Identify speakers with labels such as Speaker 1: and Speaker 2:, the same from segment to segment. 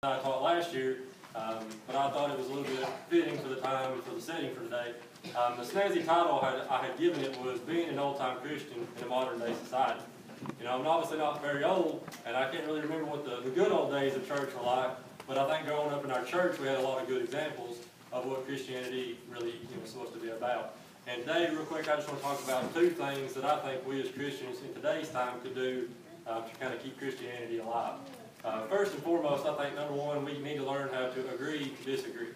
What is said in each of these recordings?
Speaker 1: I taught last year, but I thought it was a little bit fitting for the time and for the setting for today. The snazzy title I had given it was Being an Old-Time Christian in a Modern Day Society. You know, I'm obviously not very old, and I can't really remember what the good old days of church were like, but I think growing up in our church we had a lot of good examples of what Christianity really was supposed to be about. And today, real quick, I just want to talk about two things that I think we as Christians in today's time could do to kind of keep Christianity alive. First and foremost, I think, number one, we need to learn how to agree to disagree.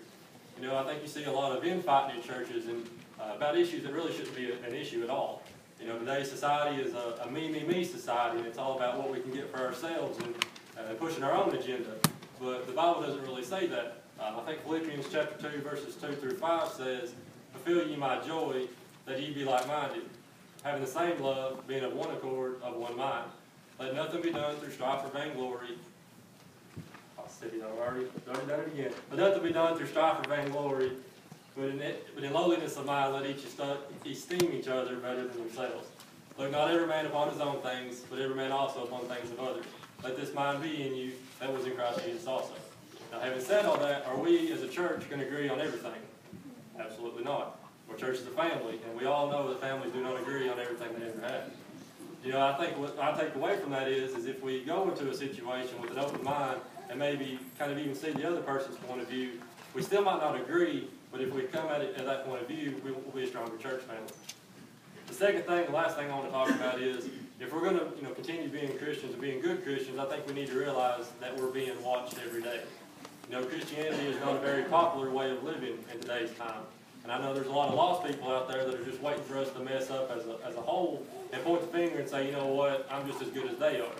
Speaker 1: You know, I think you see a lot of infighting in churches and about issues that really shouldn't be an issue at all. You know, today's society is a me society, and it's all about what we can get for ourselves and pushing our own agenda. But the Bible doesn't really say that. I think Philippians chapter 2, verses 2 through 5 says, "Fulfill ye my joy, that ye be like-minded, having the same love, being of one accord, of one mind. Let nothing be done through strife or vainglory." I said it already done it again. "But nothing be done through strife or vainglory, but in lowliness of mind let each esteem each other better than themselves. Look not every man upon his own things, but every man also upon things of others. Let this mind be in you, that was in Christ Jesus also." Now, having said all that, are we as a church going to agree on everything? Absolutely not. Our church is a family, and we all know that families do not agree on everything they ever have. You know, I think what I take away from that is if we go into a situation with an open mind and maybe kind of even see the other person's point of view, we still might not agree, but if we come at it at that point of view, we will be a stronger church family. The second thing, the last thing I want to talk about is if we're going to continue being Christians and being good Christians, I think we need to realize that we're being watched every day. You know, Christianity is not a very popular way of living in today's time. And I know there's a lot of lost people out there that are just waiting for us to mess up as a whole and point the finger and say, you know what, I'm just as good as they are.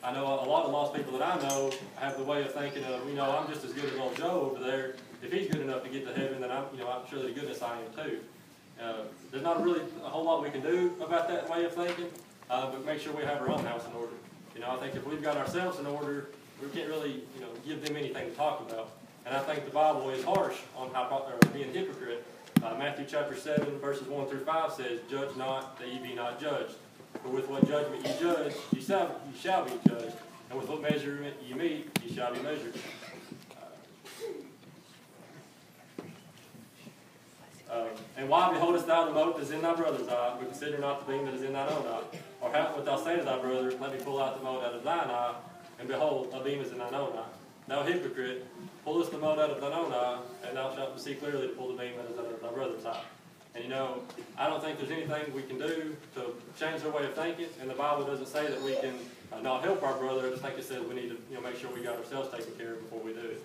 Speaker 1: I know a lot of lost people that I know have the way of thinking of, I'm just as good as old Joe over there. If he's good enough to get to heaven, then I'm sure that goodness I am too. There's not really a whole lot we can do about that way of thinking, but make sure we have our own house in order. I think if we've got ourselves in order, we can't really, give them anything to talk about. And I think the Bible is harsh on being a hypocrite. Matthew chapter 7, verses 1 through 5 says, "Judge not, that ye be not judged. For with what judgment ye judge, ye shall be judged. And with what measurement ye meet, ye shall be measured." "And why beholdest thou the mote that is in thy brother's eye, but consider not the beam that is in thine own eye? Or how wilt thou say to thy brother, Let me pull out the mote out of thine eye, and behold, a beam is in thine own eye? Thou hypocrite, pullest the mote out of thine own eye, and thou shalt see clearly to pull the beam out of thy brother's eye." And I don't think there's anything we can do to change their way of thinking, and the Bible doesn't say that we can not help our brother. I just think it says we need to make sure we got ourselves taken care of before we do it.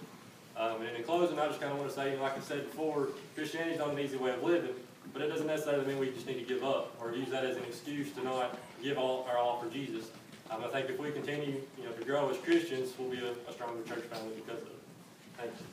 Speaker 1: And in closing, I just kind of want to say, like I said before, Christianity is not an easy way of living, but it doesn't necessarily mean we just need to give up or use that as an excuse to not give our all for Jesus. I think if we continue to grow as Christians, we'll be a stronger church family because of it. Thank you.